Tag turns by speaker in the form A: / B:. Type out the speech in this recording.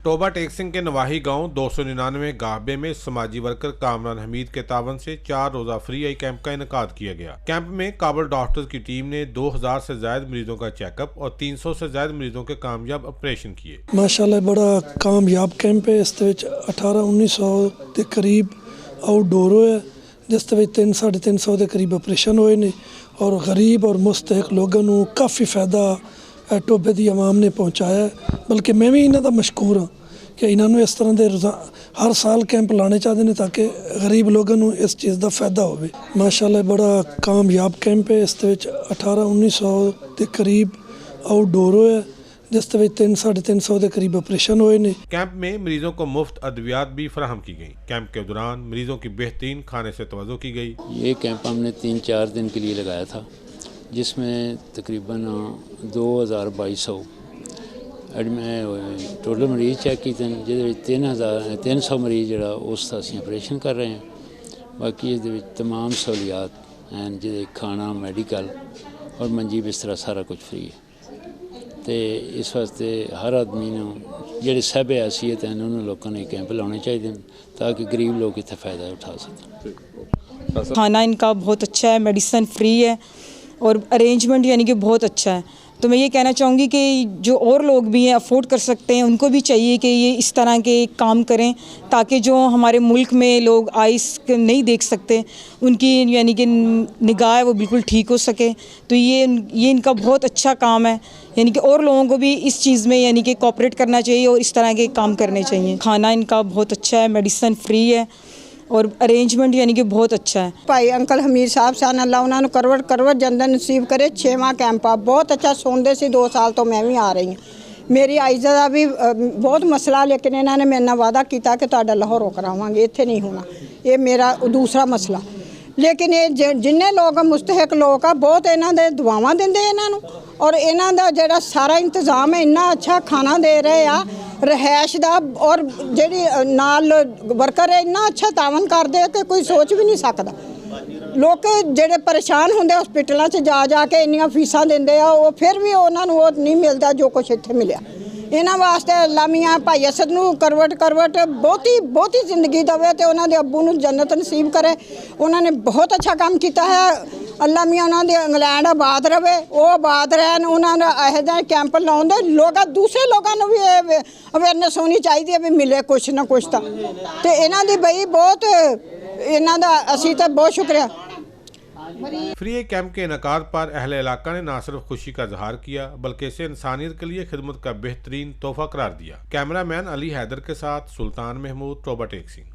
A: Toba take Singh के नवाही गांव 299 गाहबे में समाजी वर्कर कामरान हमीद के तावन से 4 रोजा फ्री आई कैंप का इनेकाद किया गया। कैंप में काबल डॉक्टर्स की टीम ने 2000 से ज्यादा मरीजों का चेकअप और 300 से ज्यादा मरीजों के कामयाब ऑपरेशन किए।
B: माशाल्लाह बड़ा कामयाब कैंप है। इस 1800-1900 के करीब आउटडोर होया, जिस 300-350 के करीब ऑपरेशन हुए ने और गरीब और मुस्तहक लोगों को काफ़ी फायदा टोबे की आवाम ने पहुँचाया। बल्कि मैं भी इन्हों का मशहूर हाँ कि इन्होंने इस तरह के हर साल कैंप लाने चाहते हैं ताकि गरीब लोगों को इस चीज़ का फायदा हो। माशाल्लाह बड़ा कामयाब कैंप है। इस 1800-1900 के करीब आउटडोर होया, जिस 300-350 के करीब ऑपरेशन हुए ने।
A: कैंप में मरीजों को मुफ्त अद्वियात भी फराहम की गई। कैंप के दौरान मरीजों की बेहतरीन खाने से तवज्जो की गई।
C: ये कैंप हमने 3-4 दिन के लिए लगाया था, जिसमें तकरीबन 2200 टोटल मरीज चेक किए हैं, जिसे 300 मरीज जोड़ा उस असीं ऑपरेशन कर रहे हैं। बाकी ये तमाम सहूलियात हैं, जिसे खाना, मैडिकल और मंजी बिस्तरा सारा कुछ फ्री है। तो इस वास्ते हर आदमी ने जेडे सब हैसियत हैं उन्होंने लोगों ने कैंप लाने चाहिए ताकि गरीब लोग इतना फ़ायदा उठा सकें।
D: खाना इनका बहुत अच्छा है, मेडिसिन फ्री है और अरेंजमेंट यानी कि बहुत अच्छा है। तो मैं ये कहना चाहूँगी कि जो और लोग भी हैं अफोर्ड कर सकते हैं, उनको भी चाहिए कि ये इस तरह के काम करें ताकि जो हमारे मुल्क में लोग आइस नहीं देख सकते उनकी यानी कि निगाह है वो बिल्कुल ठीक हो सके। तो ये इनका बहुत अच्छा काम है, यानी कि और लोगों को भी इस चीज़ में यानी कि कोऑपरेट करना चाहिए और इस तरह के काम करने चाहिए। खाना इनका बहुत अच्छा है, मेडिसिन फ्री है और अरेंजमेंट यानी कि बहुत अच्छा है।
E: भाई अंकल हमीद साहब सन अल्लाह उन्होंने करवट जंदन नसीब करे। 6वां कैंप आ बहुत अच्छा सुनते सी। 2 साल तो मैं भी आ रही हूँ। मेरी आइज़ा का भी बहुत मसला, लेकिन इन्होंने मेरे नाल वादा किया कि तुहाडा लाहौरों करावांगे, इत्थे नहीं होना। ये मेरा दूसरा मसला। लेकिन ये जिन्ने लोग मुस्तहक लोग आ बहुत इन्हां दे दुआवां दिंदे इन्हां और इन्हां दा जिहड़ा सारा इंतजाम है, इन्ना अच्छा खाना दे रहे आ रहायश का और जी नाल वर्कर है इन्ना अच्छा तावन करते कि कोई सोच भी नहीं सकता। लोग जेडे परेशान होंगे हॉस्पिटलों जा के इन्नियां फीसां देंदे आ, वो फिर भी उन्होंने वो नहीं मिलता जो कुछ इत्थे मिलिया। इन्हां वास्ते अल्लाह मियां भाई असद नूं करवट बहुती जिंदगी देवे तो उन्होंने अब्बू नूं जन्नत नसीब करे। उन्होंने बहुत अच्छा काम किया है। अल्लाह मियां उन्होंने इंग्लैंड आबाद रहे, वो आबाद रहन। उन्होंने यह जहाँ कैंप लाने लोग दूसरे लोगों को भी अवेयरनेस होनी चाहिए भी मिले कुछ ना कुछ। तो इन्हों की बई बहुत इन्हों का असी तो बहुत शुक्रिया।
A: फ्री कैंप के इनेकाद पर अहले इलाका ने न सिर्फ खुशी का इजहार किया बल्कि इसे इंसानियत के लिए खिदमत का बेहतरीन तोहफा करार दिया। कैमरामैन अली हैदर के साथ सुल्तान महमूद, टोबा टेक सिंह।